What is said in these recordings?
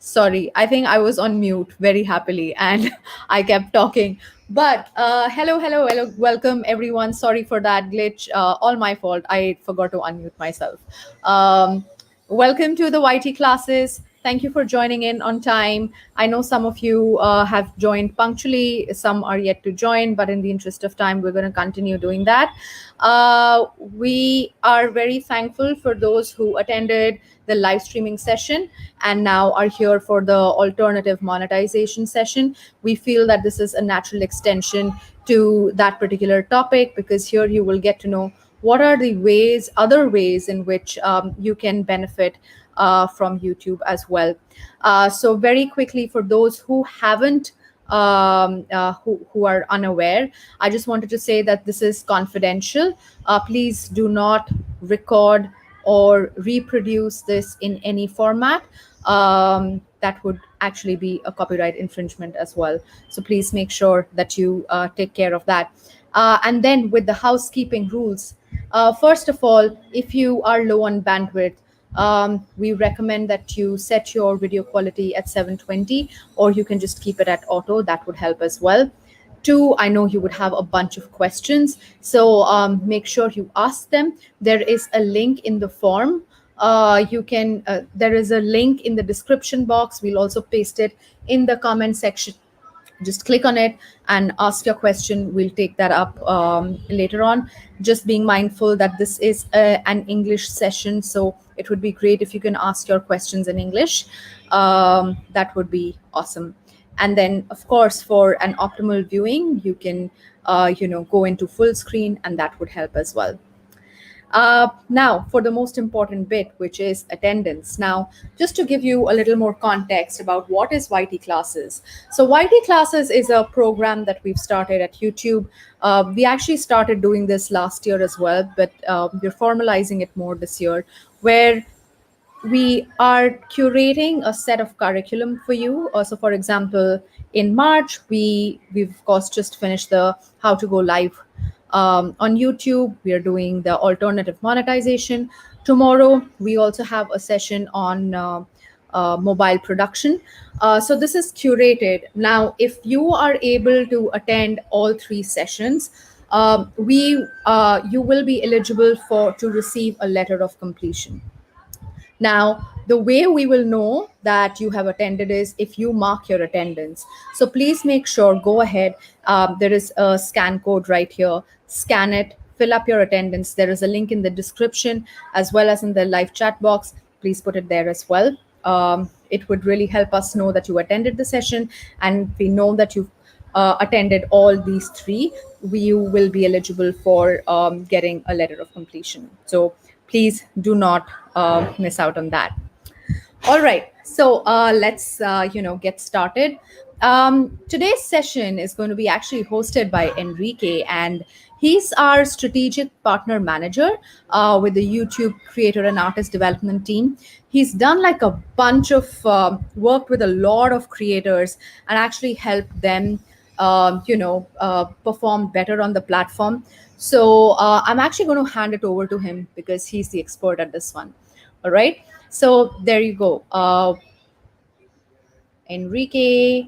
Sorry, I think I was on mute very happily and I kept talking. But hello, hello, hello, welcome everyone. Sorry for that glitch. All my fault. I forgot to unmute myself. Um, Welcome to the YT classes. Thank you for joining in on time. I know some of you have joined punctually, some are yet to join, but in the interest of time, we're going to continue doing that. We are very thankful for those who attended the live streaming session and now are here for the alternative monetization session. We feel that this is a natural extension to that particular topic because here you will get to know what are the other ways in which you can benefit from YouTube as well. So very quickly, for those who haven't who are unaware, I just wanted to say that this is confidential. Please do not record or reproduce this in any format. That would actually be a copyright infringement as well. So please make sure that you take care of that. And then with the housekeeping rules, first of all, if you are low on bandwidth, we recommend that you set your video quality at 720, or you can just keep it at auto. That would help as well. Two, I know you would have a bunch of questions, so make sure you ask them. There is a link in the form. There is a link in the description box. We'll also paste it in the comment section. Just click on it and ask your question. We'll take that up later on. Just being mindful that this is an English session, so it would be great if you can ask your questions in English. That would be awesome. And then, of course, for an optimal viewing, you can go into full screen, and that would help as well. Now, for the most important bit, which is attendance. Now, just to give you a little more context about what is YT Classes. So YT Classes is a program that we've started at YouTube. We actually started doing this last year as well, but we're formalizing it more this year, where we are curating a set of curriculum for you. So for example, in March, we've of course just finished the how to go live on YouTube. We are doing the alternative monetization. Tomorrow, we also have a session on mobile production. So this is curated. Now, if you are able to attend all three sessions, we you will be eligible for to receive a letter of completion. Now, the way we will know that you have attended is if you mark your attendance. So please make sure, go ahead. There is a scan code right here. Scan it, fill up your attendance. There is a link in the description as well as in the live chat box. Please put it there as well. It would really help us know that you attended the session, and we know that you've attended all these three. You will be eligible for getting a letter of completion. So please do not miss out on that. All right, so let's get started. Today's session is going to be actually hosted by Enrique, and he's our strategic partner manager with the YouTube creator and artist development team. He's done like a bunch of work with a lot of creators and actually helped them perform better on the platform. So I'm actually going to hand it over to him because he's the expert at this one. All right. So there you go. Enrique.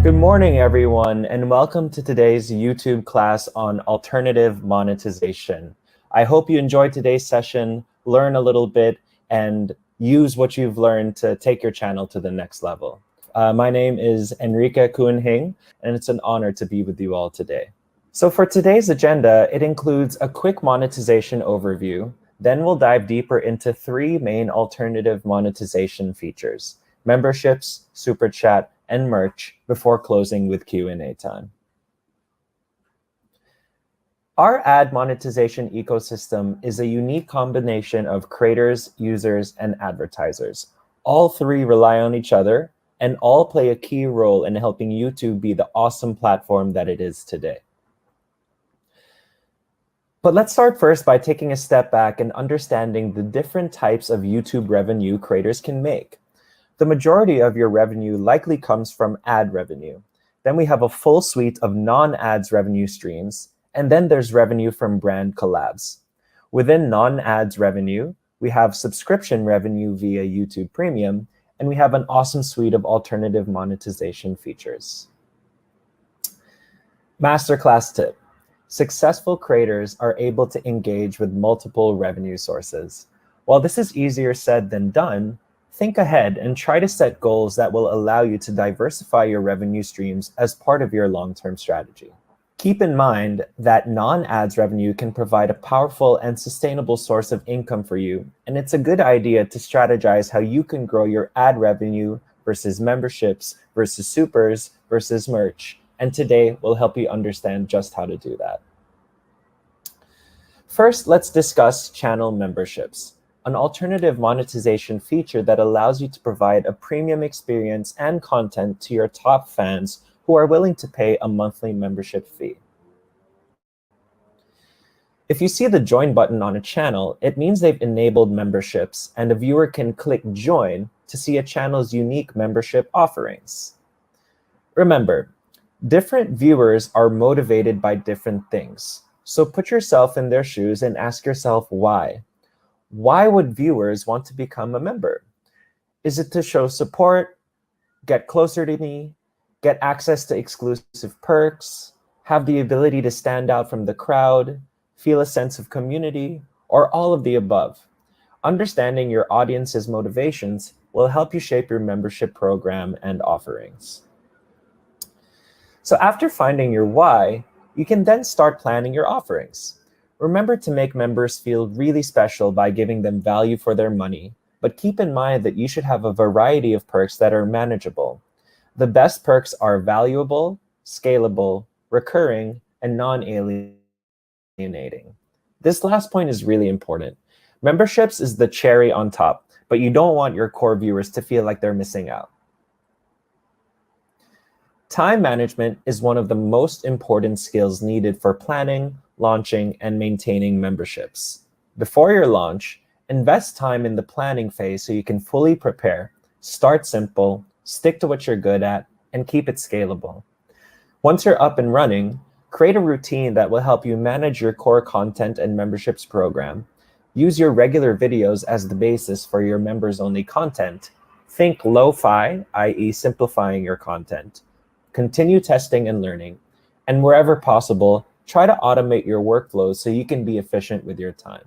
Good morning, everyone, and welcome to today's YouTube class on alternative monetization. I hope you enjoyed today's session, learn a little bit, and use what you've learned to take your channel to the next level. My name is Enrique Kuenhing, and it's an honor to be with you all today. So for today's agenda, it includes a quick monetization overview. Then we'll dive deeper into three main alternative monetization features: memberships, super chat, and merch, before closing with Q&A time. Our ad monetization ecosystem is a unique combination of creators, users, and advertisers. All three rely on each other, and all play a key role in helping YouTube be the awesome platform that it is today. But let's start first by taking a step back and understanding the different types of YouTube revenue creators can make. The majority of your revenue likely comes from ad revenue. Then we have a full suite of non-ads revenue streams, and then there's revenue from brand collabs. Within non-ads revenue, we have subscription revenue via YouTube Premium, and we have an awesome suite of alternative monetization features. Masterclass tip: successful creators are able to engage with multiple revenue sources. While this is easier said than done, think ahead and try to set goals that will allow you to diversify your revenue streams as part of your long-term strategy. Keep in mind that non-ads revenue can provide a powerful and sustainable source of income for you, and it's a good idea to strategize how you can grow your ad revenue versus memberships versus supers versus merch, and today we'll help you understand just how to do that. First, let's discuss channel memberships, an alternative monetization feature that allows you to provide a premium experience and content to your top fans who are willing to pay a monthly membership fee. If you see the join button on a channel, it means they've enabled memberships, and a viewer can click join to see a channel's unique membership offerings. Remember, different viewers are motivated by different things. So put yourself in their shoes and ask yourself why. Why would viewers want to become a member? Is it to show support, get closer to me, get access to exclusive perks, have the ability to stand out from the crowd, feel a sense of community, or all of the above? Understanding your audience's motivations will help you shape your membership program and offerings. So after finding your why, you can then start planning your offerings. Remember to make members feel really special by giving them value for their money, but keep in mind that you should have a variety of perks that are manageable. The best perks are valuable, scalable, recurring, and non-alienating. This last point is really important. Memberships is the cherry on top, but you don't want your core viewers to feel like they're missing out. Time management is one of the most important skills needed for planning, launching, and maintaining memberships. Before your launch, invest time in the planning phase so you can fully prepare, start simple, stick to what you're good at, and keep it scalable. Once you're up and running, create a routine that will help you manage your core content and memberships program. Use your regular videos as the basis for your members-only content. Think lo-fi, i.e. simplifying your content. Continue testing and learning. And wherever possible, try to automate your workflows so you can be efficient with your time.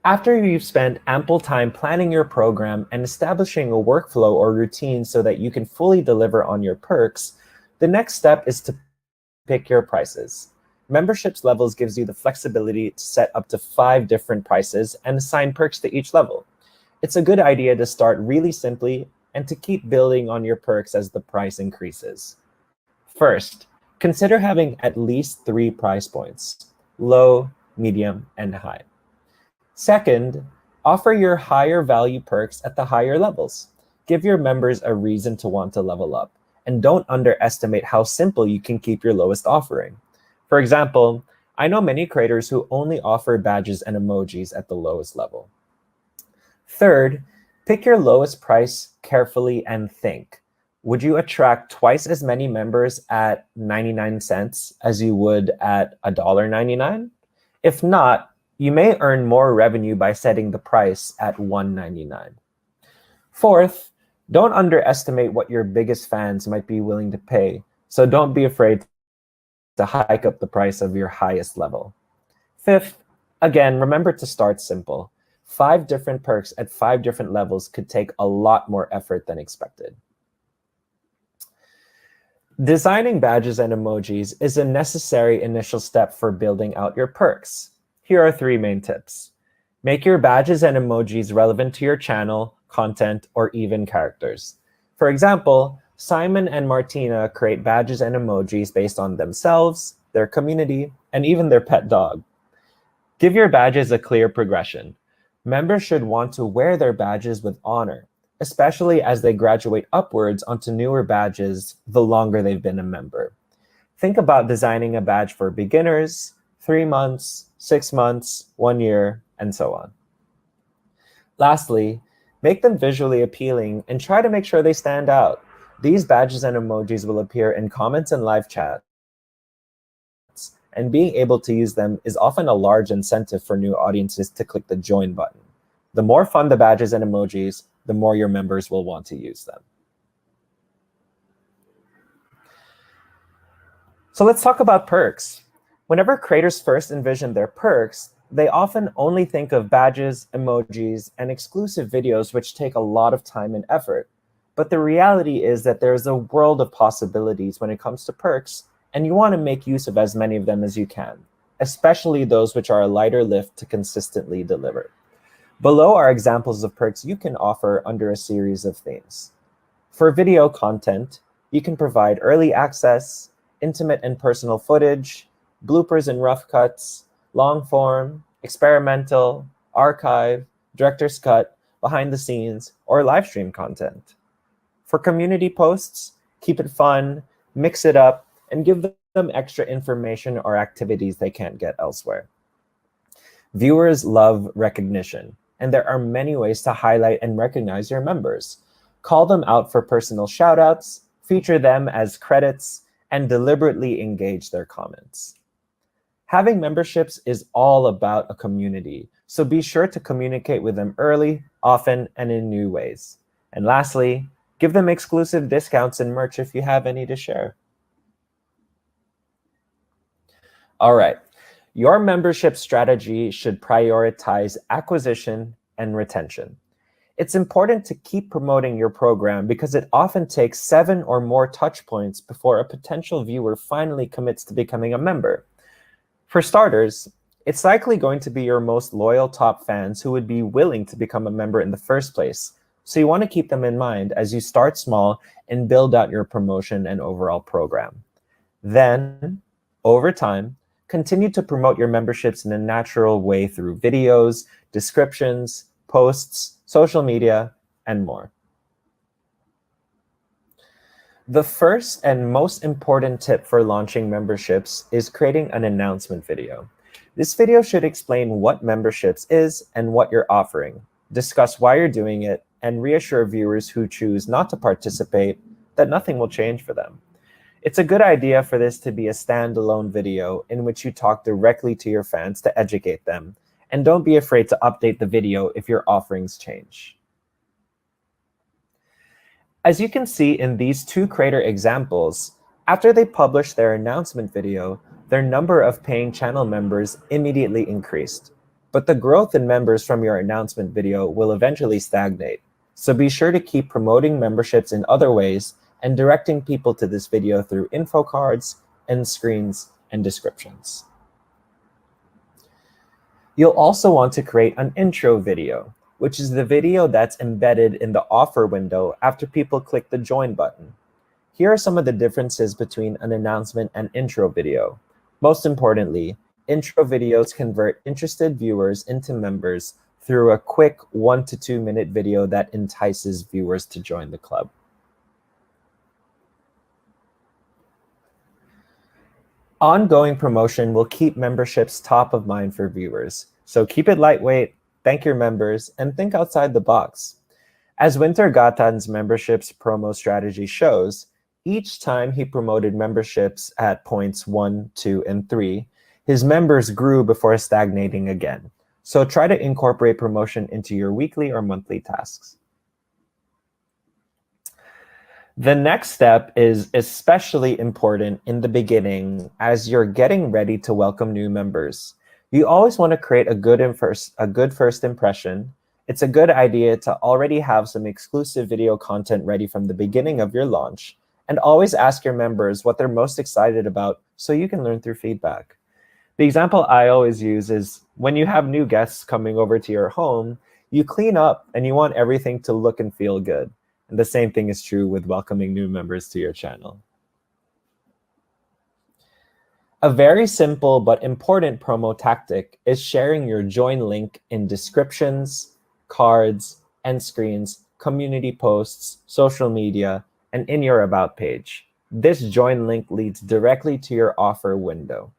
After you've spent ample time planning your program and establishing a workflow or routine so that you can fully deliver on your perks, the next step is to pick your prices. Memberships levels gives you the flexibility to set up to 5 different prices and assign perks to each level. It's a good idea to start really simply and to keep building on your perks as the price increases. First, consider having at least 3 price points: low, medium, and high. Second, offer your higher value perks at the higher levels. Give your members a reason to want to level up, and don't underestimate how simple you can keep your lowest offering. For example, I know many creators who only offer badges and emojis at the lowest level. Third, pick your lowest price carefully and think. Would you attract twice as many members at 99 cents as you would at $1.99? If not, you may earn more revenue by setting the price at $1.99. Fourth, don't underestimate what your biggest fans might be willing to pay, so don't be afraid to hike up the price of your highest level. Fifth, again, remember to start simple. 5 different perks at 5 different levels could take a lot more effort than expected. Designing badges and emojis is a necessary initial step for building out your perks. Here are 3 main tips. Make your badges and emojis relevant to your channel, content, or even characters. For example, Simon and Martina create badges and emojis based on themselves, their community, and even their pet dog. Give your badges a clear progression. Members should want to wear their badges with honor, especially as they graduate upwards onto newer badges the longer they've been a member. Think about designing a badge for beginners, 3 months, 6 months, 1 year, and so on. Lastly, make them visually appealing and try to make sure they stand out. These badges and emojis will appear in comments and live chats, and being able to use them is often a large incentive for new audiences to click the join button. The more fun the badges and emojis, the more your members will want to use them. So let's talk about perks. Whenever creators first envision their perks, they often only think of badges, emojis, and exclusive videos, which take a lot of time and effort. But the reality is that there's a world of possibilities when it comes to perks, and you want to make use of as many of them as you can, especially those which are a lighter lift to consistently deliver. Below are examples of perks you can offer under a series of themes. For video content, you can provide early access, intimate and personal footage, bloopers and rough cuts, long form, experimental, archive, director's cut, behind the scenes, or live stream content. For community posts, keep it fun, mix it up, and give them extra information or activities they can't get elsewhere. Viewers love recognition, and there are many ways to highlight and recognize your members. Call them out for personal shoutouts, feature them as credits, and deliberately engage their comments. Having memberships is all about a community, so be sure to communicate with them early, often, and in new ways. And lastly, give them exclusive discounts and merch if you have any to share. All right, your membership strategy should prioritize acquisition and retention. It's important to keep promoting your program because it often takes 7 or more touch points before a potential viewer finally commits to becoming a member. For starters, it's likely going to be your most loyal top fans who would be willing to become a member in the first place. So you want to keep them in mind as you start small and build out your promotion and overall program. Then, over time, continue to promote your memberships in a natural way through videos, descriptions, posts, social media, and more. The first and most important tip for launching memberships is creating an announcement video. This video should explain what memberships is and what you're offering, discuss why you're doing it, and reassure viewers who choose not to participate that nothing will change for them. It's a good idea for this to be a standalone video in which you talk directly to your fans to educate them, and don't be afraid to update the video if your offerings change. As you can see in these two creator examples, after they published their announcement video, their number of paying channel members immediately increased. But the growth in members from your announcement video will eventually stagnate. So be sure to keep promoting memberships in other ways and directing people to this video through info cards, end screens, and descriptions. You'll also want to create an intro video, which is the video that's embedded in the offer window after people click the join button. Here are some of the differences between an announcement and intro video. Most importantly, intro videos convert interested viewers into members through a quick 1 to 2 minute video that entices viewers to join the club. Ongoing promotion will keep memberships top of mind for viewers, so keep it lightweight, thank your members, and think outside the box. As Winter Gatan's memberships promo strategy shows, each time he promoted memberships at points 1, 2, and 3, his members grew before stagnating again. So try to incorporate promotion into your weekly or monthly tasks. The next step is especially important in the beginning as you're getting ready to welcome new members. You always want to create a good first impression. It's a good idea to already have some exclusive video content ready from the beginning of your launch, and always ask your members what they're most excited about so you can learn through feedback. The example I always use is when you have new guests coming over to your home, you clean up and you want everything to look and feel good. And the same thing is true with welcoming new members to your channel. A very simple but important promo tactic is sharing your join link in descriptions, cards, end screens, community posts, social media, and in your About page. This join link leads directly to your offer window.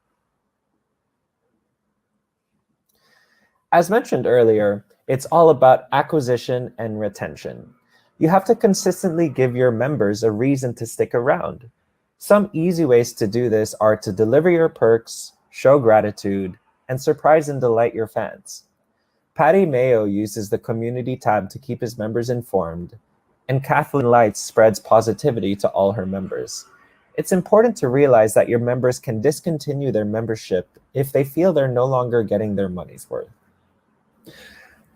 As mentioned earlier, it's all about acquisition and retention. You have to consistently give your members a reason to stick around. Some easy ways to do this are to deliver your perks, show gratitude, and surprise and delight your fans. Patty Mayo uses the community tab to keep his members informed, and Kathleen Lights spreads positivity to all her members. It's important to realize that your members can discontinue their membership if they feel they're no longer getting their money's worth.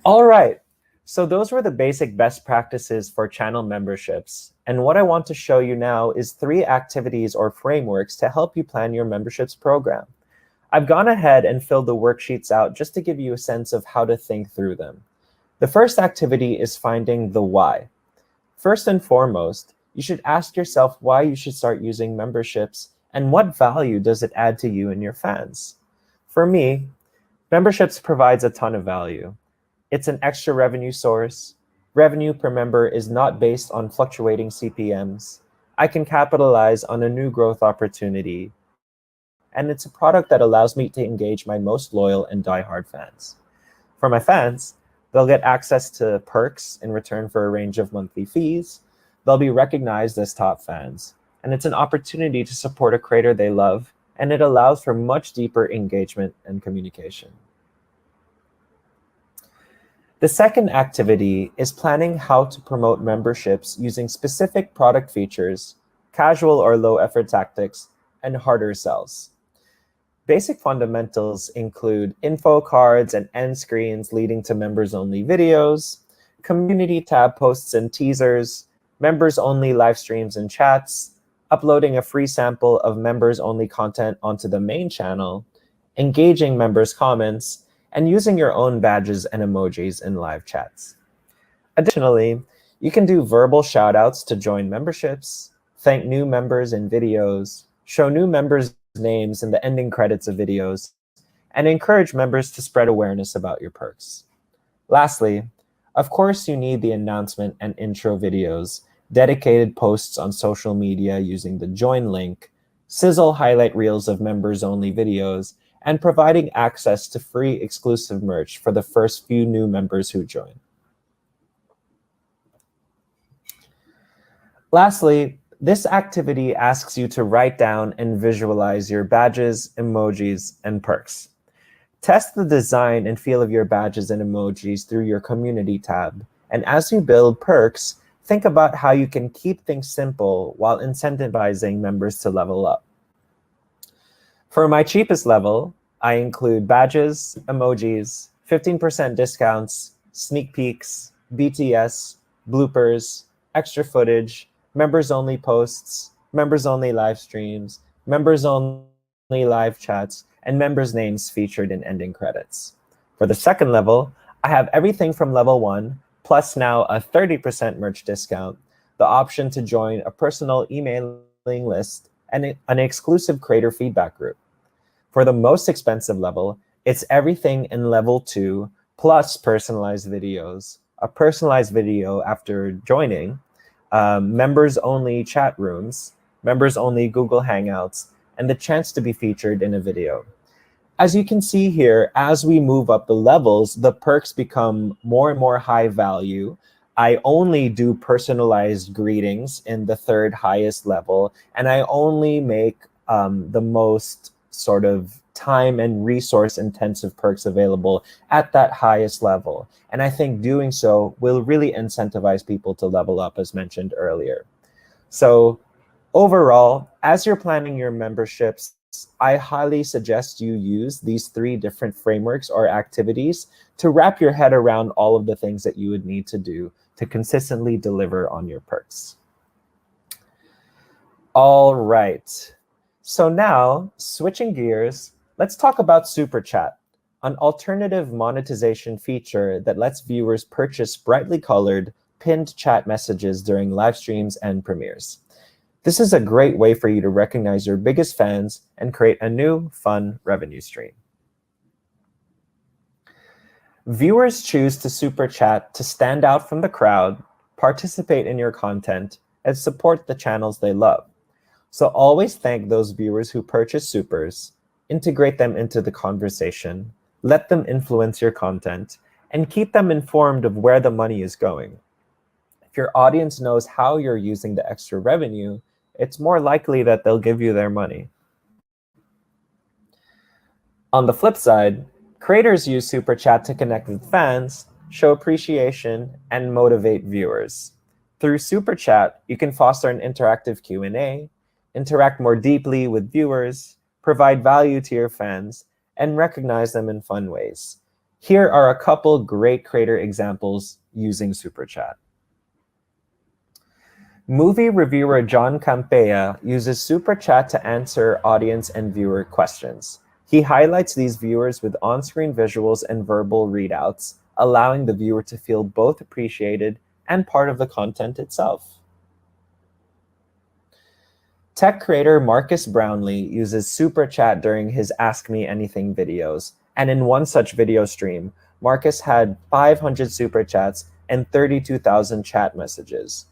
All right, so those were the basic best practices for channel memberships. And what I want to show you now is 3 activities or frameworks to help you plan your memberships program. I've gone ahead and filled the worksheets out just to give you a sense of how to think through them. The first activity is finding the why. First and foremost, you should ask yourself why you should start using memberships and what value does it add to you and your fans. For me, memberships provides a ton of value. It's an extra revenue source. Revenue per member is not based on fluctuating CPMs. I can capitalize on a new growth opportunity. And it's a product that allows me to engage my most loyal and diehard fans. For my fans, they'll get access to perks in return for a range of monthly fees. They'll be recognized as top fans. And it's an opportunity to support a creator they love, and it allows for much deeper engagement and communication. The second activity is planning how to promote memberships using specific product features, casual or low-effort tactics, and harder sells. Basic fundamentals include info cards and end screens leading to members-only videos, community tab posts and teasers, members-only live streams and chats, uploading a free sample of members-only content onto the main channel, engaging members' comments, and using your own badges and emojis in live chats. Additionally, you can do verbal shoutouts to join memberships, thank new members in videos, show new members' names in the ending credits of videos, and encourage members to spread awareness about your perks. Lastly, of course, you need the announcement and intro videos, dedicated posts on social media using the join link, sizzle highlight reels of members-only videos, and providing access to free exclusive merch for the first few new members who join. Lastly, This activity asks you to write down and visualize your badges, emojis, and perks. Test the design and feel of your badges and emojis through your community tab. And as you build perks, think about how you can keep things simple while incentivizing members to level up. For my cheapest level, I include badges, emojis, 15% discounts, sneak peeks, BTS, bloopers, extra footage, members-only posts, members-only live streams, members-only live chats, and members' names featured in ending credits. For the second level, I have everything from level 1, plus now a 30% merch discount, the option to join a personal emailing list, and an exclusive creator feedback group. For the most expensive level, it's everything in level 2 plus personalized videos, a personalized video after joining, members-only chat rooms, members-only Google Hangouts, and the chance to be featured in a video. As you can see here, as we move up the levels, the perks become more and more high value. I only do personalized greetings in the third highest level, and I only make the most sort of time and resource intensive perks available at that highest level. And I think doing so will really incentivize people to level up, as mentioned earlier. So overall, as you're planning your memberships, I highly suggest you use these 3 different frameworks or activities to wrap your head around all of the things that you would need to do to consistently deliver on your perks. All right. So now, switching gears, let's talk about Super Chat, an alternative monetization feature that lets viewers purchase brightly colored, pinned chat messages during live streams and premieres. This is a great way for you to recognize your biggest fans and create a new, fun revenue stream. Viewers choose to Super Chat to stand out from the crowd, participate in your content, and support the channels they love. So always thank those viewers who purchase supers, integrate them into the conversation, let them influence your content, and keep them informed of where the money is going. If your audience knows how you're using the extra revenue, it's more likely that they'll give you their money. On the flip side, creators use Super Chat to connect with fans, show appreciation, and motivate viewers. Through Super Chat, you can foster an interactive Q&A, interact more deeply with viewers, provide value to your fans, and recognize them in fun ways. Here are a couple great creator examples using Super Chat. Movie reviewer John Campea uses Super Chat to answer audience and viewer questions. He highlights these viewers with on-screen visuals and verbal readouts, allowing the viewer to feel both appreciated and part of the content itself. Tech creator Marcus Brownlee uses Super Chat during his Ask Me Anything videos, and in one such video stream, Marcus had 500 Super Chats and 32,000 chat messages.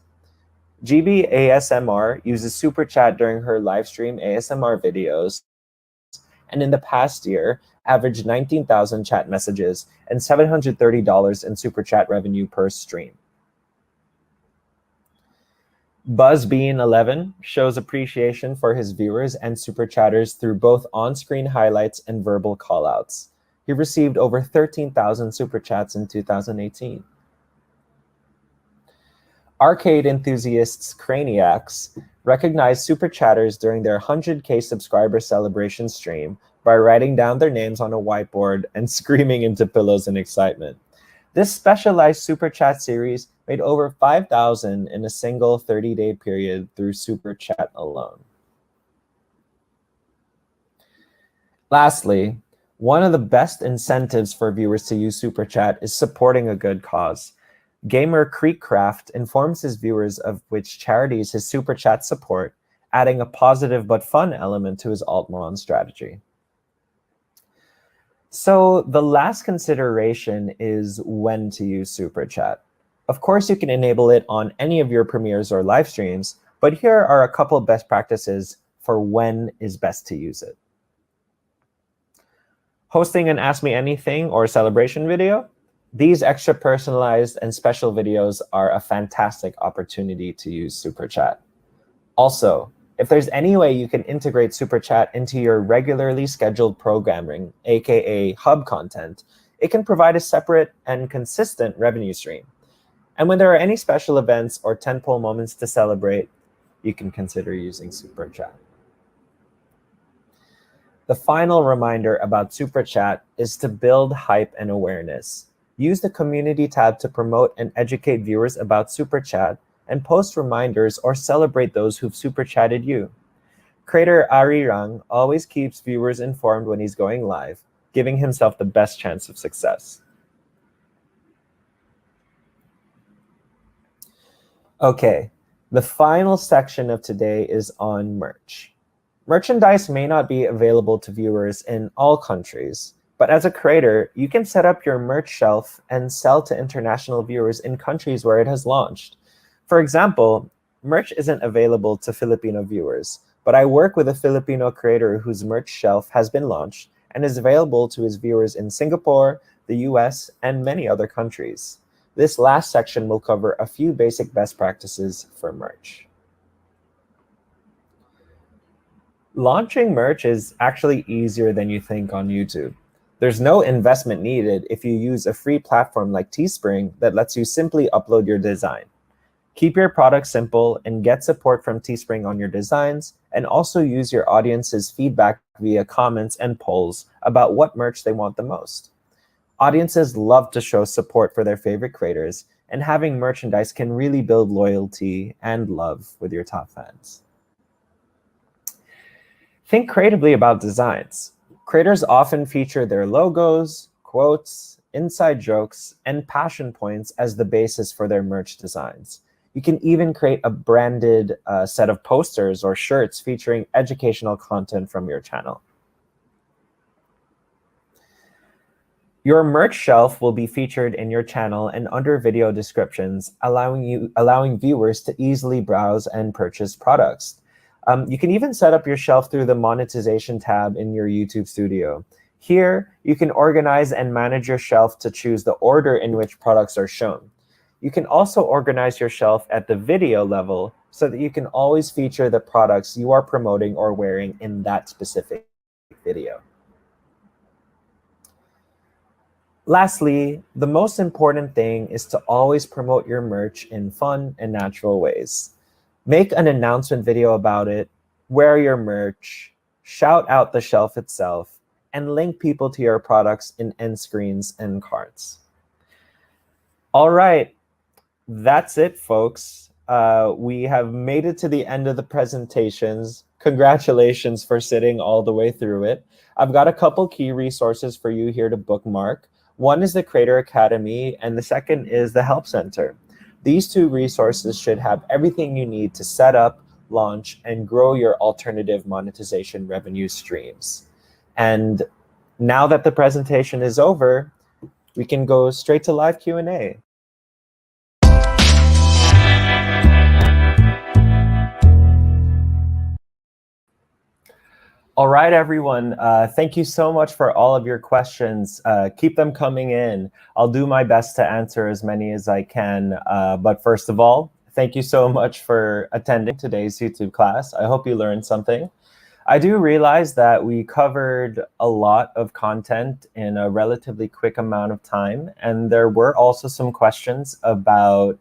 GB ASMR uses Super Chat during her live stream ASMR videos, and in the past year, averaged 19,000 chat messages and $730 in Super Chat revenue per stream. BuzzBean11 shows appreciation for his viewers and Super Chatters through both on-screen highlights and verbal callouts. He received over 13,000 Super Chats in 2018. Arcade enthusiasts Craniacs recognized Super Chatters during their 100K subscriber celebration stream by writing down their names on a whiteboard and screaming into pillows in excitement. This specialized Super Chat series made over 5,000 in a single 30-day period through Super Chat alone. Lastly, one of the best incentives for viewers to use Super Chat is supporting a good cause. Gamer Creekcraft informs his viewers of which charities his Super Chat support, adding a positive but fun element to his Altmon strategy. So the last consideration is when to use Super Chat. Of course, you can enable it on any of your premieres or live streams, but here are a couple best practices for when is best to use it. Hosting an Ask Me Anything or celebration video. These extra personalized and special videos are a fantastic opportunity to use Super Chat. Also, if there's any way you can integrate Super Chat into your regularly scheduled programming, aka hub content, it can provide a separate and consistent revenue stream. And when there are any special events or tentpole moments to celebrate, you can consider using Super Chat. The final reminder about Super Chat is to build hype and awareness. Use the community tab to promote and educate viewers about Super Chat and post reminders or celebrate those who've Super Chatted you. Creator Arirang always keeps viewers informed when he's going live, giving himself the best chance of success. Okay, the final section of today is on merch. Merchandise may not be available to viewers in all countries, but as a creator, you can set up your merch shelf and sell to international viewers in countries where it has launched. For example, merch isn't available to Filipino viewers, but I work with a Filipino creator whose merch shelf has been launched and is available to his viewers in Singapore, the US, and many other countries. This last section will cover a few basic best practices for merch. Launching merch is actually easier than you think on YouTube. There's no investment needed if you use a free platform like Teespring that lets you simply upload your design. Keep your product simple and get support from Teespring on your designs, and also use your audience's feedback via comments and polls about what merch they want the most. Audiences love to show support for their favorite creators, and having merchandise can really build loyalty and love with your top fans. Think creatively about designs. Creators often feature their logos, quotes, inside jokes, and passion points as the basis for their merch designs. You can even create a branded set of posters or shirts featuring educational content from your channel. Your merch shelf will be featured in your channel and under video descriptions, allowing viewers to easily browse and purchase products. You can even set up your shelf through the Monetization tab in your YouTube studio. Here, you can organize and manage your shelf to choose the order in which products are shown. You can also organize your shelf at the video level so that you can always feature the products you are promoting or wearing in that specific video. Lastly, the most important thing is to always promote your merch in fun and natural ways. Make an announcement video about it, wear your merch, shout out the shelf itself, and link people to your products in end screens and cards. All right, that's it, folks. We have made it to the end of the presentations. Congratulations for sitting all the way through it. I've got a couple key resources for you here to bookmark. One is the Creator Academy, and the second is the Help Center. These two resources should have everything you need to set up, launch, and grow your alternative monetization revenue streams. And now that the presentation is over, we can go straight to live Q&A. All right, everyone. Thank you so much for all of your questions. Keep them coming in. I'll do my best to answer as many as I can. But first of all, thank you so much for attending today's YouTube class. I hope you learned something. I do realize that we covered a lot of content in a relatively quick amount of time. And there were also some questions about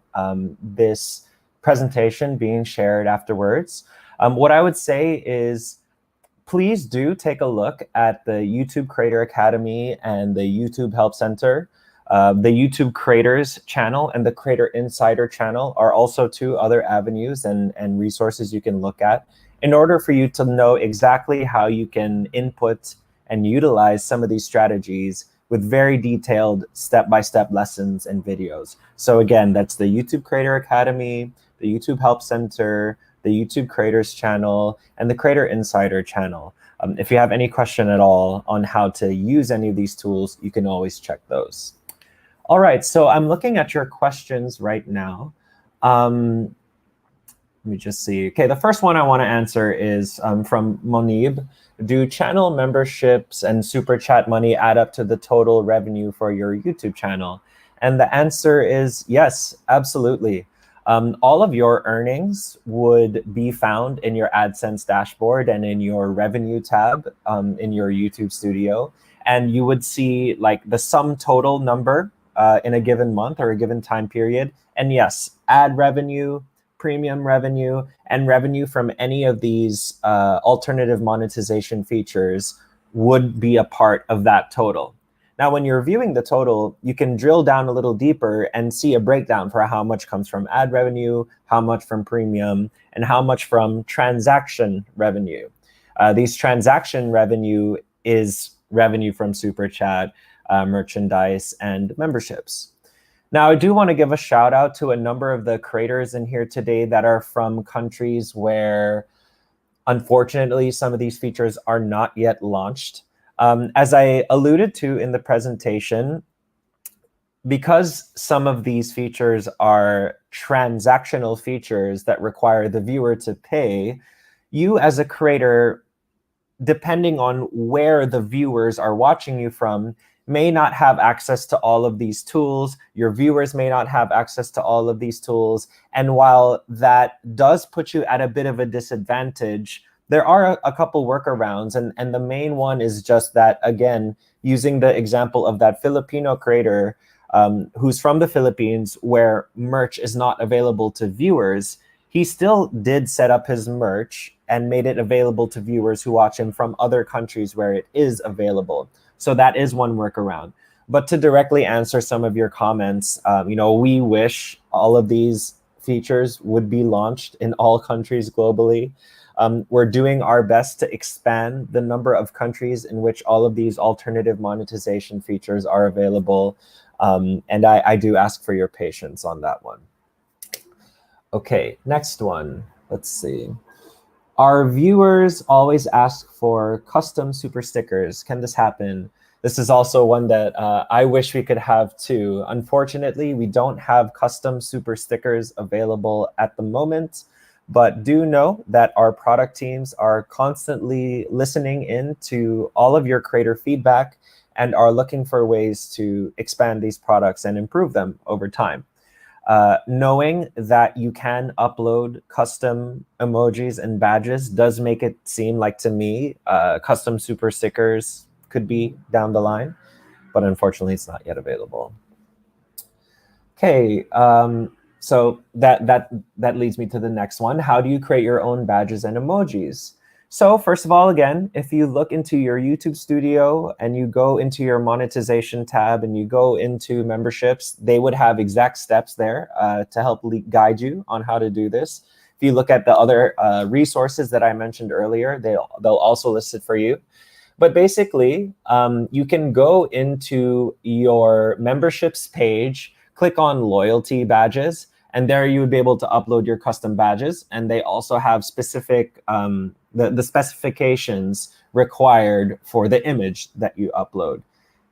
this presentation being shared afterwards. What I would say is, please do take a look at the YouTube Creator Academy and the YouTube Help Center. The YouTube Creators channel and the Creator Insider channel are also two other avenues and resources you can look at in order for you to know exactly how you can input and utilize some of these strategies with very detailed step-by-step lessons and videos. So again, that's the YouTube Creator Academy, the YouTube Help Center, the YouTube Creators channel, and the Creator Insider channel. If you have any question at all on how to use any of these tools, you can always check those. All right, so I'm looking at your questions right now. Let me just see. Okay, the first one I want to answer is from Monib. Do channel memberships and super chat money add up to the total revenue for your YouTube channel? And the answer is yes, absolutely. All of your earnings would be found in your AdSense dashboard and in your revenue tab in your YouTube studio. And you would see like the sum total number in a given month or a given time period. And yes, ad revenue, premium revenue, and revenue from any of these alternative monetization features would be a part of that total. Now, when you're viewing the total, you can drill down a little deeper and see a breakdown for how much comes from ad revenue, how much from premium, and how much from transaction revenue. These transaction revenue is revenue from Super Chat, merchandise, and memberships. Now, I do want to give a shout out to a number of the creators in here today that are from countries where, unfortunately, some of these features are not yet launched. As I alluded to in the presentation, because some of these features are transactional features that require the viewer to pay, you as a creator, depending on where the viewers are watching you from, may not have access to all of these tools. Your viewers may not have access to all of these tools. And while that does put you at a bit of a disadvantage, there are a couple workarounds. And the main one is just that, again, using the example of that Filipino creator who's from the Philippines, where merch is not available to viewers, he still did set up his merch and made it available to viewers who watch him from other countries where it is available. So that is one workaround. But to directly answer some of your comments, we wish all of these features would be launched in all countries globally. We're doing our best to expand the number of countries in which all of these alternative monetization features are available. And I do ask for your patience on that one. Okay, next one. Let's see. Our viewers always ask for custom super stickers. Can this happen? This is also one that I wish we could have too. Unfortunately, we don't have custom super stickers available at the moment, but do know that our product teams are constantly listening in to all of your creator feedback and are looking for ways to expand these products and improve them over time. Knowing that you can upload custom emojis and badges does make it seem like, to me, custom super stickers could be down the line, but unfortunately it's not yet available. Okay, so that leads me to the next one. How do you create your own badges and emojis? So first of all, again, if you look into your YouTube studio and you go into your monetization tab and you go into memberships, they would have exact steps there to help guide you on how to do this. If you look at the other resources that I mentioned earlier, they'll also list it for you. But basically, you can go into your memberships page, click on loyalty badges, and there you would be able to upload your custom badges. And they also have specific the specifications required for the image that you upload.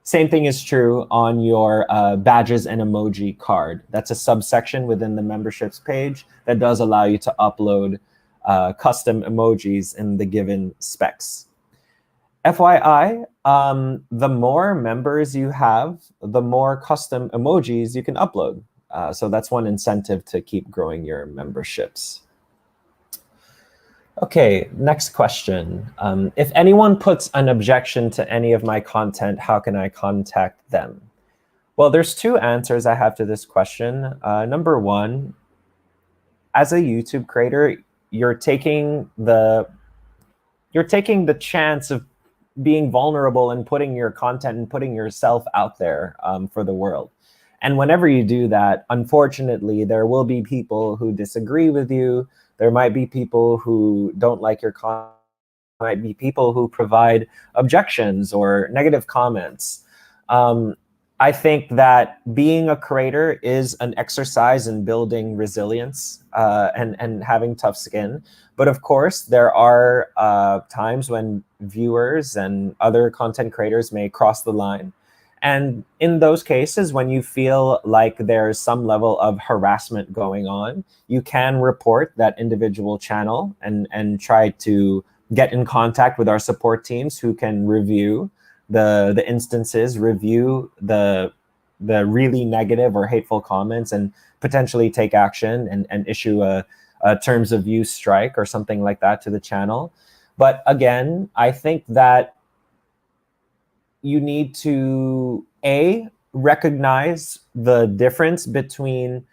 Same thing is true on your badges and emoji card. That's a subsection within the memberships page that does allow you to upload custom emojis in the given specs. FYI, the more members you have, the more custom emojis you can upload. So that's one incentive to keep growing your memberships. Okay, next question. If anyone puts an objection to any of my content, how can I contact them? Well, there's two answers I have to this question. Number one, as a YouTube creator, you're taking the chance of being vulnerable and putting your content and putting yourself out there for the world. And whenever you do that, unfortunately, there will be people who disagree with you. There might be people who don't like your content. There might be people who provide objections or negative comments. I think that being a creator is an exercise in building resilience and having tough skin. But of course, there are times when viewers and other content creators may cross the line. And in those cases, when you feel like there's some level of harassment going on, you can report that individual channel and try to get in contact with our support teams who can review the instances, review the the really negative or hateful comments and potentially take action and issue a terms of use strike or something like that to the channel. But again, I think that you need to recognize the difference between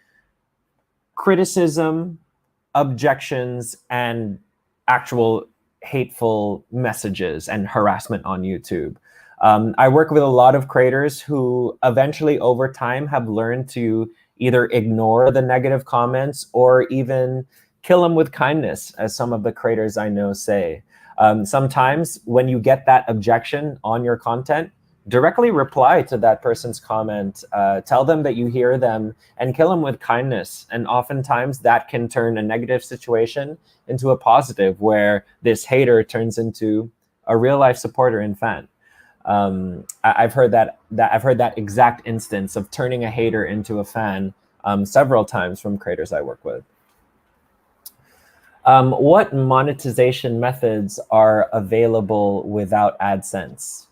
criticism, objections, and actual hateful messages and harassment on YouTube. I work with a lot of creators who eventually over time have learned to either ignore the negative comments or even kill them with kindness, as some of the creators I know say. Sometimes when you get that objection on your content, directly reply to that person's comment, tell them that you hear them, and kill them with kindness. And oftentimes that can turn a negative situation into a positive, where this hater turns into a real life supporter and fan. I've heard that exact instance of turning a hater into a fan several times from creators I work with. What monetization methods are available without AdSense?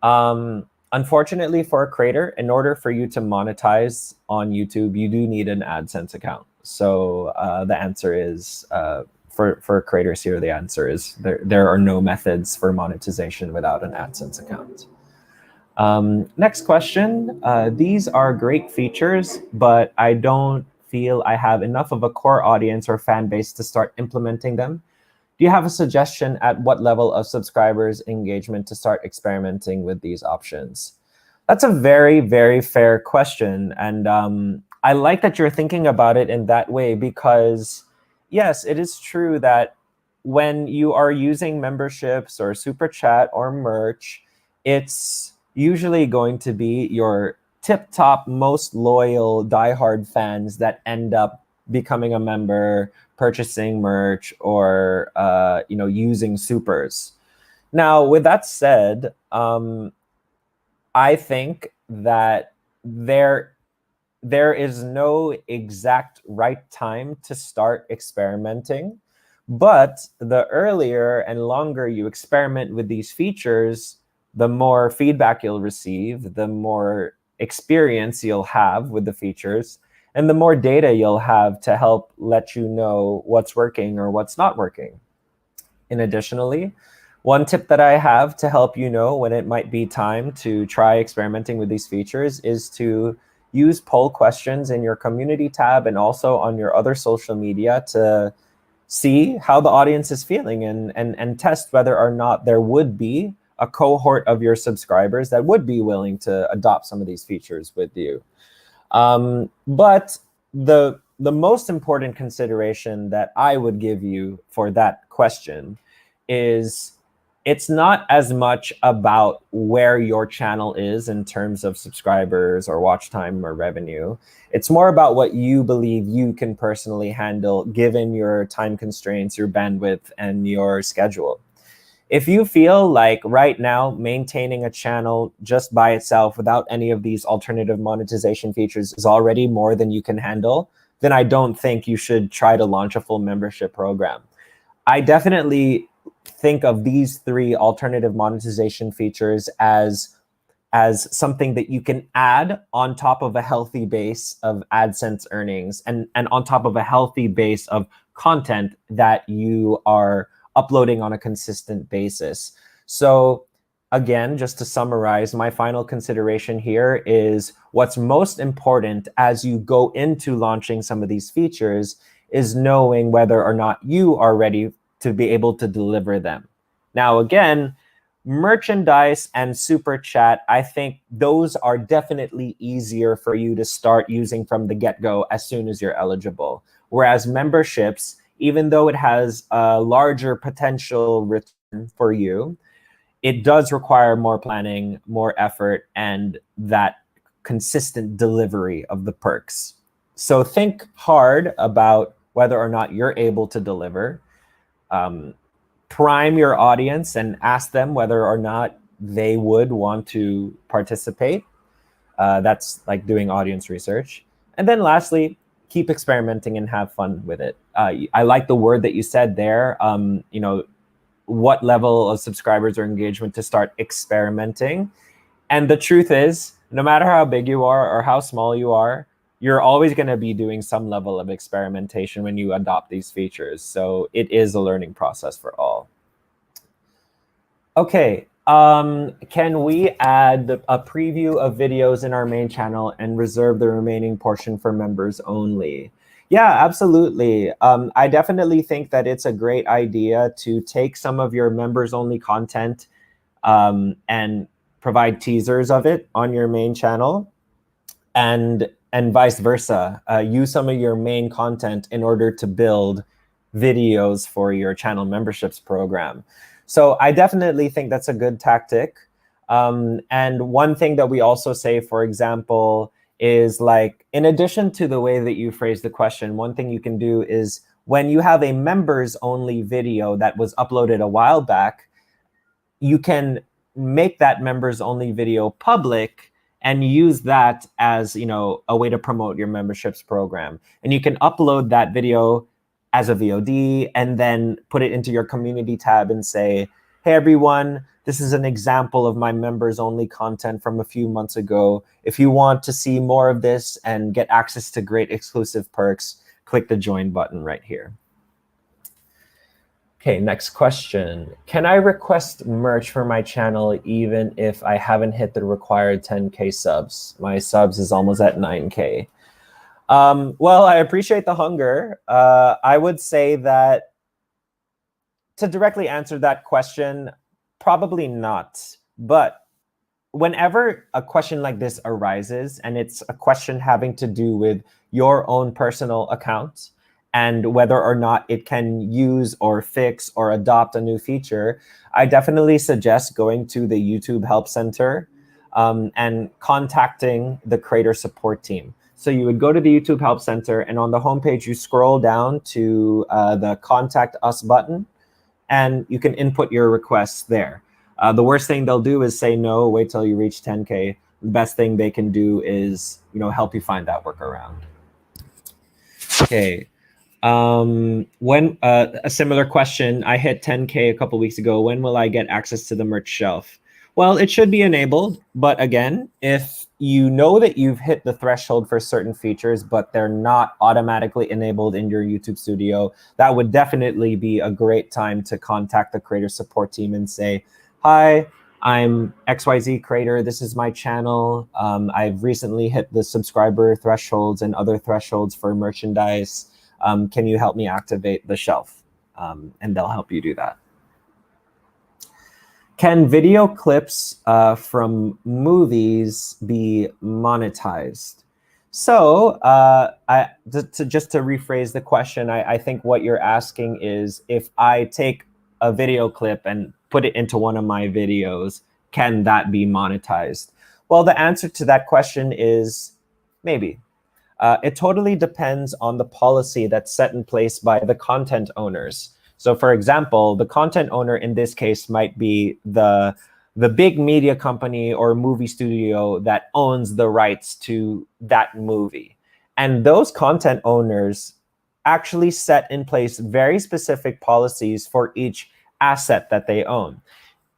Unfortunately for a creator, in order for you to monetize on YouTube, you do need an AdSense account. So the answer is, for creators here, the answer is there are no methods for monetization without an AdSense account. Next question. These are great features, but I don't feel I have enough of a core audience or fan base to start implementing them. Do you have a suggestion at what level of subscribers engagement to start experimenting with these options? That's a very, very fair question. And I like that you're thinking about it in that way, because yes, it is true that when you are using memberships or super chat or merch, it's usually going to be your tip-top, most loyal, diehard fans that end up becoming a member, purchasing merch, or using supers. Now, with that said, I think that there is no exact right time to start experimenting, but the earlier and longer you experiment with these features, the more feedback you'll receive, the more experience you'll have with the features, and the more data you'll have to help let you know what's working or what's not working. And additionally, one tip that I have to help you know when it might be time to try experimenting with these features is to use poll questions in your community tab and also on your other social media to see how the audience is feeling and test whether or not there would be a cohort of your subscribers that would be willing to adopt some of these features with you. But the most important consideration that I would give you for that question is, it's not as much about where your channel is in terms of subscribers or watch time or revenue. It's more about what you believe you can personally handle given your time constraints, your bandwidth, and your schedule. If you feel like right now maintaining a channel just by itself without any of these alternative monetization features is already more than you can handle, then I don't think you should try to launch a full membership program. I definitely think of these three alternative monetization features as something that you can add on top of a healthy base of AdSense earnings and on top of a healthy base of content that you are uploading on a consistent basis. So again, just to summarize, my final consideration here is what's most important as you go into launching some of these features is knowing whether or not you are ready to be able to deliver them. Now, again, merchandise and super chat, I think those are definitely easier for you to start using from the get-go as soon as you're eligible. Whereas memberships, even though it has a larger potential return for you, it does require more planning, more effort, and that consistent delivery of the perks. So think hard about whether or not you're able to deliver. Prime your audience and ask them whether or not they would want to participate. That's like doing audience research. And then lastly, keep experimenting and have fun with it. I like the word that you said there, what level of subscribers or engagement to start experimenting. And the truth is, No matter how big you are or how small you are, you're always going to be doing some level of experimentation when you adopt these features. So it is a learning process for all. Okay, can we add a preview of videos in our main channel and reserve the remaining portion for members only? Yeah, absolutely. I definitely think that it's a great idea to take some of your members only content and provide teasers of it on your main channel, and vice versa. Use some of your main content in order to build videos for your channel memberships program. So I definitely think that's a good tactic. And one thing that we also say, for example, is like, in addition to the way that you phrase the question, one thing you can do is when you have a members only video that was uploaded a while back, you can make that members only video public and use that as, you know, a way to promote your memberships program. And you can upload that video as a VOD and then put it into your community tab and say, hey everyone, this is an example of my members only content from a few months ago. If you want to see more of this and get access to great exclusive perks, click the join button right here. Okay, next question. Can I request merch for my channel even if I haven't hit the required 10K subs? My subs is almost at 9K. Well, I appreciate the hunger. I would say that to directly answer that question, probably not. But whenever a question like this arises, and it's a question having to do with your own personal account, and whether or not it can use or fix or adopt a new feature, I definitely suggest going to the YouTube Help Center and contacting the creator support team. So you would go to the YouTube Help Center, and on the homepage, you scroll down to the Contact Us button, and you can input your requests there. The worst thing they'll do is say no, wait till you reach 10K. The best thing they can do is, you know, help you find that workaround. Okay. When a similar question, I hit 10K a couple weeks ago. When will I get access to the merch shelf? Well, it should be enabled, but again, if you know that you've hit the threshold for certain features, but they're not automatically enabled in your YouTube studio, that would definitely be a great time to contact the creator support team and say, hi, I'm XYZ creator. This is my channel. I've recently hit the subscriber thresholds and other thresholds for merchandise. Can you help me activate the shelf? And they'll help you do that. Can video clips from movies be monetized? So just to rephrase the question, I think what you're asking is, if I take a video clip and put it into one of my videos, can that be monetized? Well, the answer to that question is maybe. It totally depends on the policy that's set in place by the content owners. So for example, the content owner in this case might be the big media company or movie studio that owns the rights to that movie. And those content owners actually set in place very specific policies for each asset that they own.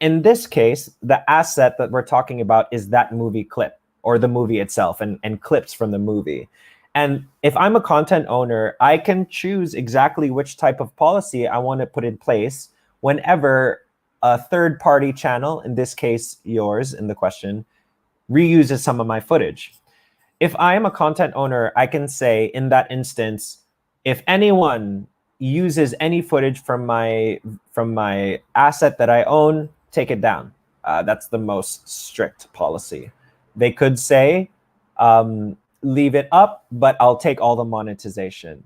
In this case, the asset that we're talking about is that movie clip, or the movie itself, and clips from the movie. And if I'm a content owner, I can choose exactly which type of policy I want to put in place whenever a third-party channel, in this case yours in the question, reuses some of my footage. If I am a content owner, I can say in that instance, if anyone uses any footage from my asset that I own, take it down. That's the most strict policy. They could say, leave it up, but I'll take all the monetization.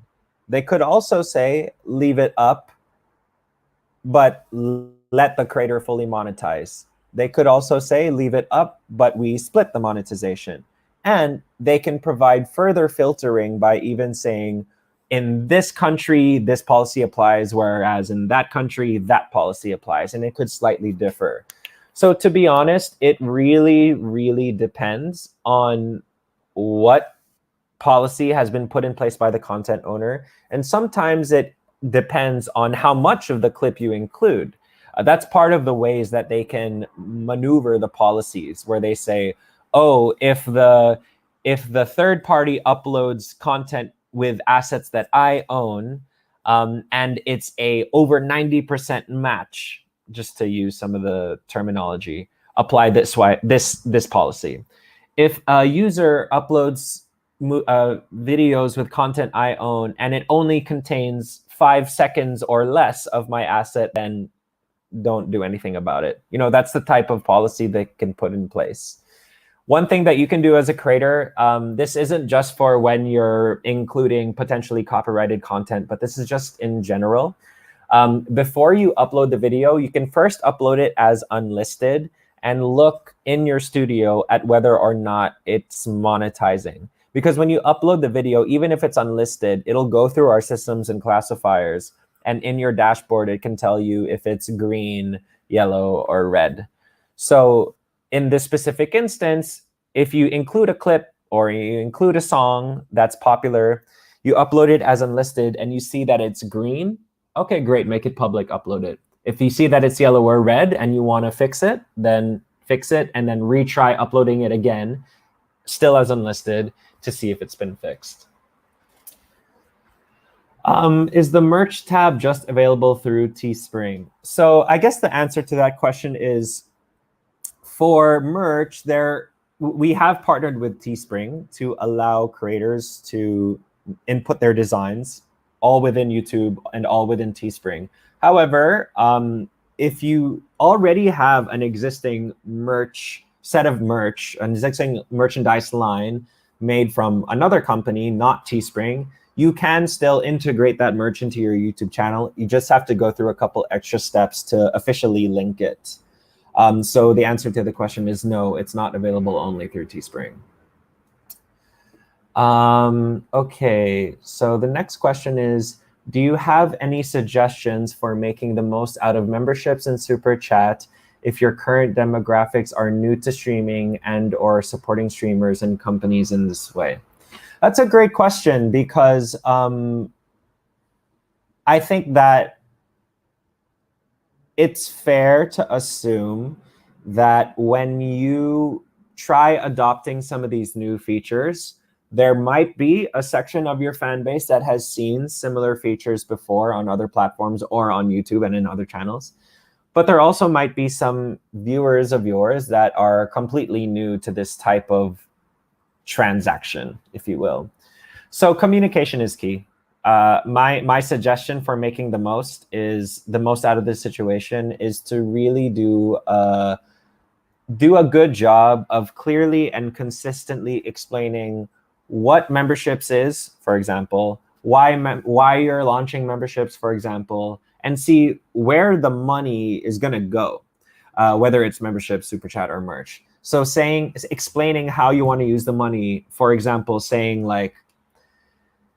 They could also say, leave it up, but let the creator fully monetize. They could also say, leave it up, but we split the monetization. And they can provide further filtering by even saying, in this country, this policy applies, whereas in that country, that policy applies. And it could slightly differ. So to be honest, it really, really depends on what policy has been put in place by the content owner. And sometimes it depends on how much of the clip you include. That's part of the ways that they can maneuver the policies, where they say, oh, if the third party uploads content with assets that I own, and it's a over 90% match, just to use some of the terminology, apply this policy. If a user uploads videos with content I own and it only contains 5 seconds or less of my asset, then don't do anything about it. That's the type of policy they can put in place. One thing that you can do as a creator, this isn't just for when you're including potentially copyrighted content, but this is just in general. Before you upload the video, you can first upload it as unlisted and look in your studio at whether or not it's monetizing. Because when you upload the video, even if it's unlisted, it'll go through our systems and classifiers. And in your dashboard, it can tell you if it's green, yellow, or red. So in this specific instance, if you include a clip or you include a song that's popular, you upload it as unlisted and you see that it's green, okay, great, make it public, upload it. If you see that it's yellow or red and you want to fix it, then fix it and then retry uploading it again, still as unlisted, to see if it's been fixed. Is the merch tab just available through Teespring? So I guess the answer to that question is, for merch, we have partnered with Teespring to allow creators to input their designs all within YouTube and all within Teespring. However, if you already have an existing set of merch, an existing merchandise line made from another company, not Teespring, you can still integrate that merch into your YouTube channel. You just have to go through a couple extra steps to officially link it. So the answer to the question is no, it's not available only through Teespring. Okay, so the next question is, do you have any suggestions for making the most out of memberships and Super Chat if your current demographics are new to streaming and or supporting streamers and companies in this way? That's a great question, because I think that it's fair to assume that when you try adopting some of these new features, there might be a section of your fan base that has seen similar features before on other platforms or on YouTube and in other channels. But there also might be some viewers of yours that are completely new to this type of transaction, if you will. So communication is key. My suggestion for making the most out of this situation is to really do a good job of clearly and consistently explaining what memberships is, for example, why you're launching memberships, for example, and see where the money is going to go, whether it's membership, super chat, or merch. So explaining how you want to use the money, for example, saying like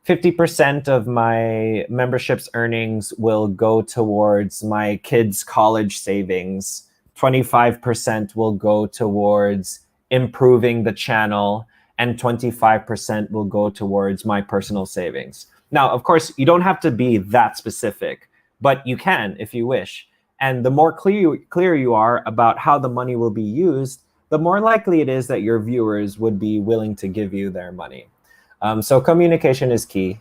50% of my membership's earnings will go towards my kids' college savings, 25% will go towards improving the channel, and 25% will go towards my personal savings. Now, of course, you don't have to be that specific, but you can if you wish. And the more clear you are about how the money will be used, the more likely it is that your viewers would be willing to give you their money. So communication is key,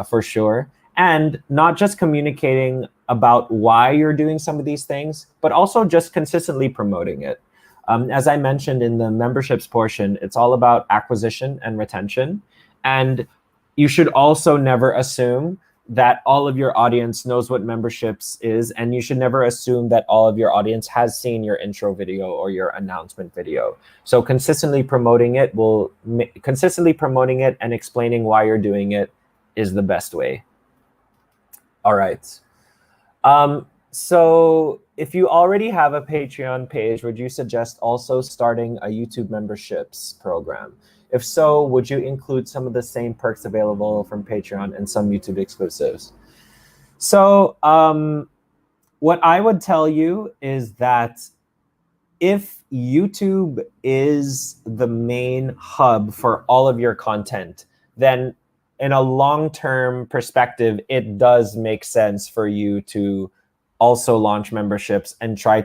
for sure. And not just communicating about why you're doing some of these things, but also just consistently promoting it. As I mentioned in the memberships portion, it's all about acquisition and retention. And you should also never assume that all of your audience knows what memberships is, and you should never assume that all of your audience has seen your intro video or your announcement video. So consistently promoting it and explaining why you're doing it is the best way. All right. So if you already have a Patreon page, would you suggest also starting a YouTube memberships program? If so, would you include some of the same perks available from Patreon and some YouTube exclusives? So what I would tell you is that if YouTube is the main hub for all of your content, then in a long-term perspective, it does make sense for you to also launch memberships and try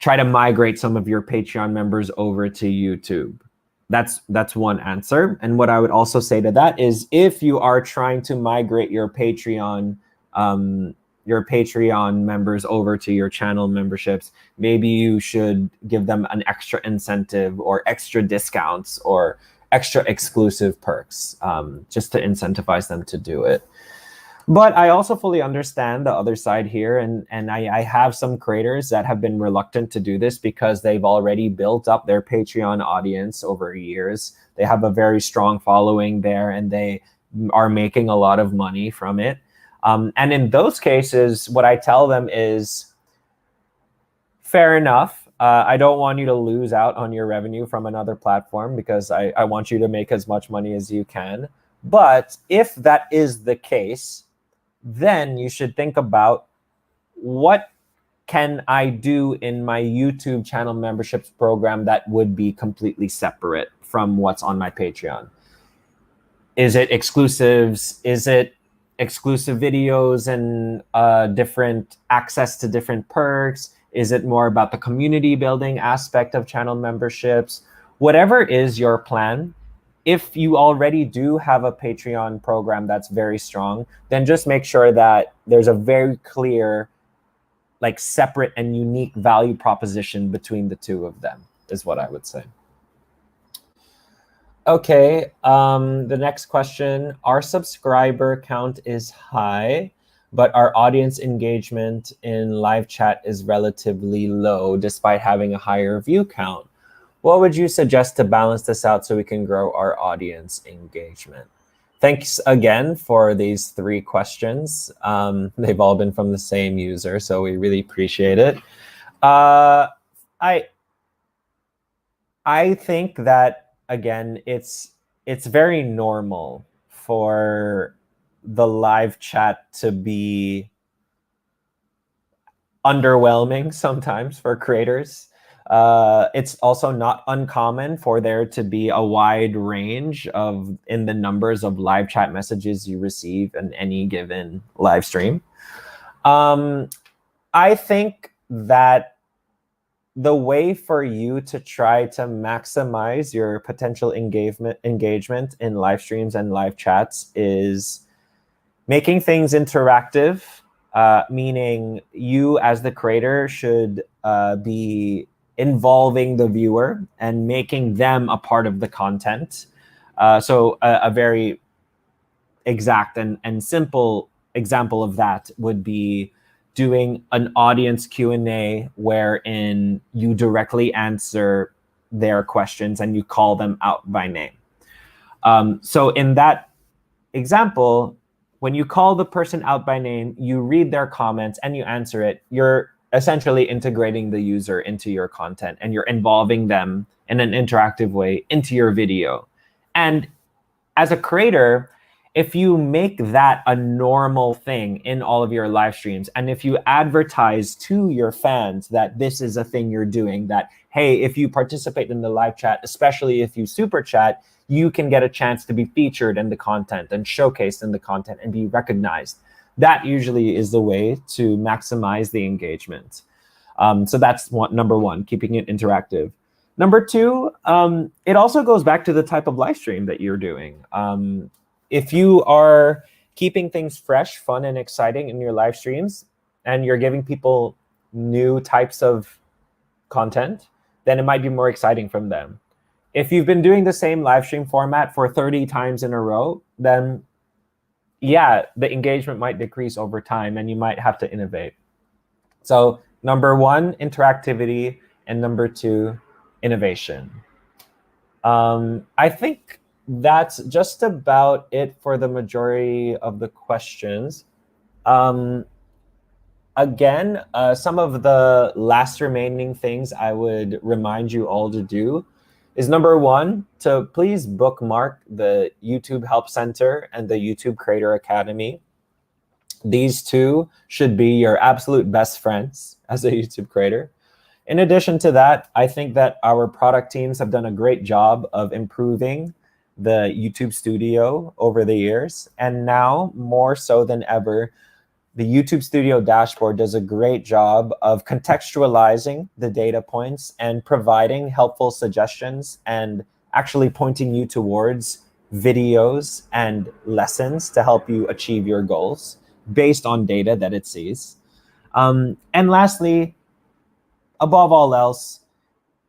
try to migrate some of your Patreon members over to YouTube. That's one answer. And what I would also say to that is, if you are trying to migrate your Patreon members over to your channel memberships, maybe you should give them an extra incentive or extra discounts or extra exclusive perks, just to incentivize them to do it. But I also fully understand the other side here, and I have some creators that have been reluctant to do this because they've already built up their Patreon audience over years. They have a very strong following there, and they are making a lot of money from it. And in those cases, what I tell them is, fair enough. I don't want you to lose out on your revenue from another platform, because I want you to make as much money as you can. But if that is the case, then you should think about, what can I do in my YouTube channel memberships program that would be completely separate from what's on my Patreon? Is it exclusives? Is it exclusive videos and different access to different perks? Is it more about the community building aspect of channel memberships? Whatever is your plan, if you already do have a Patreon program that's very strong, then just make sure that there's a very clear, like, separate and unique value proposition between the two of them, is what I would say. Okay, the next question. Our subscriber count is high, but our audience engagement in live chat is relatively low despite having a higher view count. What would you suggest to balance this out so we can grow our audience engagement? Thanks again for these 3 questions. They've all been from the same user, so we really appreciate it. I think that, again, it's very normal for the live chat to be underwhelming sometimes for creators. It's also not uncommon for there to be a wide range in the numbers of live chat messages you receive in any given live stream. I think that the way for you to try to maximize your potential engagement in live streams and live chats is making things interactive, meaning you as the creator should be involving the viewer and making them a part of the content. So a very exact and simple example of that would be doing an audience Q&A wherein you directly answer their questions and you call them out by name. So in that example, when you call the person out by name, you read their comments and you answer it, you're essentially integrating the user into your content and you're involving them in an interactive way into your video. And as a creator, if you make that a normal thing in all of your live streams, and if you advertise to your fans that this is a thing you're doing, that, hey, if you participate in the live chat, especially if you super chat, you can get a chance to be featured in the content and showcased in the content and be recognized. That usually is the way to maximize the engagement. So that's number 1, keeping it interactive. Number 2, it also goes back to the type of live stream that you're doing. If you are keeping things fresh, fun, and exciting in your live streams, and you're giving people new types of content, then it might be more exciting from them. If you've been doing the same live stream format for 30 times in a row, then yeah, the engagement might decrease over time and you might have to innovate. So number 1, interactivity, and number 2, innovation. I think that's just about it for the majority of the questions. Again, some of the last remaining things I would remind you all to do is, number 1, to please bookmark the YouTube Help Center and the YouTube Creator Academy. These 2 should be your absolute best friends as a YouTube creator. In addition to that, I think that our product teams have done a great job of improving the YouTube Studio over the years. And now, more so than ever, the YouTube Studio dashboard does a great job of contextualizing the data points and providing helpful suggestions and actually pointing you towards videos and lessons to help you achieve your goals based on data that it sees. And lastly, above all else,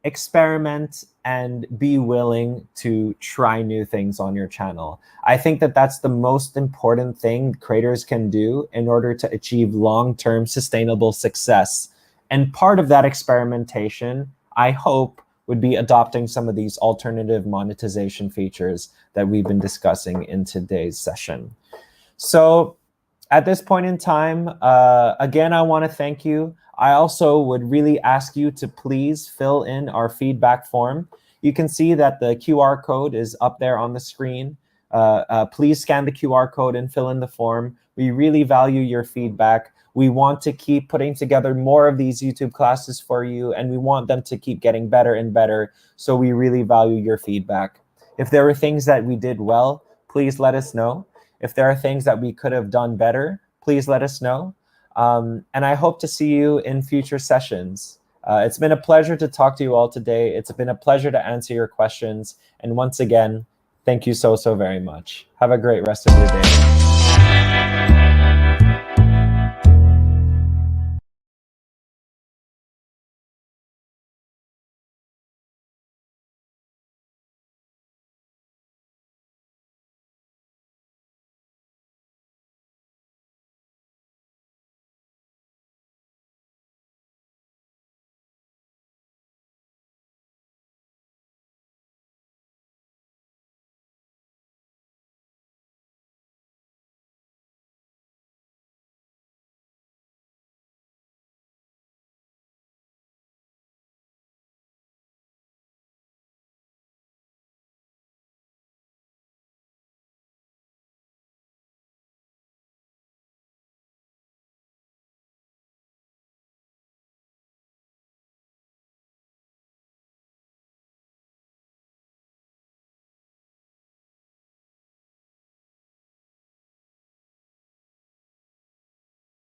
experiment and be willing to try new things on your channel. I think that that's the most important thing creators can do in order to achieve long-term sustainable success. And part of that experimentation, I hope, would be adopting some of these alternative monetization features that we've been discussing in today's session. So at this point in time, again, I want to thank you. I also would really ask you to please fill in our feedback form. You can see that the QR code is up there on the screen. Please scan the QR code and fill in the form. We really value your feedback. We want to keep putting together more of these YouTube classes for you, and we want them to keep getting better and better. So we really value your feedback. If there were things that we did well, please let us know. If there are things that we could have done better, please let us know. And I hope to see you in future sessions. It's been a pleasure to talk to you all today. It's been a pleasure to answer your questions. And once again, thank you so very much. Have a great rest of your day.